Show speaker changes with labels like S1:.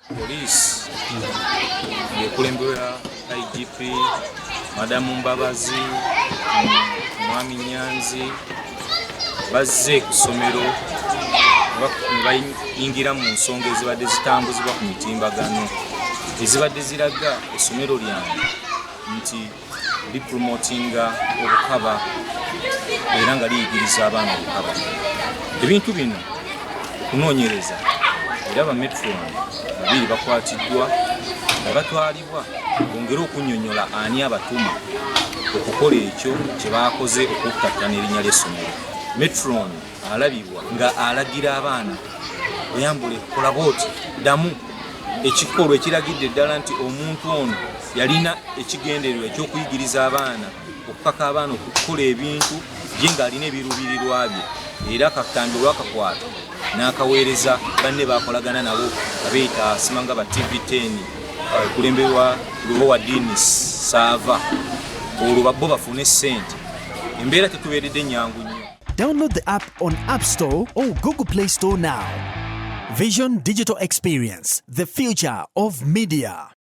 S1: Poliisi ekulembera IGP Madamu Mbabazi Mwami Nyanzi bazze ku ssomero bayingira mu nsonga ezibadde zitambuzibwa ku mitimbagano ezibadde ziraga essomero lyange nti lipromotinga obukaba era nga liyigiriza abaana obukaba. Ebintu bino okunoonyereza era bametulooni babiri bakwatiddwa nga batwalibwa bongere okunnyonnyola ani abatuma okukola ekyo kye baakoze okukkattana erinnya ly'essomero. Metulooni alabibwa nga alagira abaana oyambule kola booti ddamu ekikolwa ekiragidde ddala nti omuntu ono yalina ekigendererwa eky'okuyigiriza abaana okukaka abaana okukola ebintu bye ng'alina ebiruubirirwa bye era kakambi olwakakwata n'akaweereza banne bakolagana nabo abeeyita simanga ba TV10 kulemberwa Lubowa Dini Saava olwo bo bafune ssente embeera tetubeeredde nnyangu nnyo.
S2: Download the app on App Store or Google Play Store now. Vision Digital Experience, the future of media.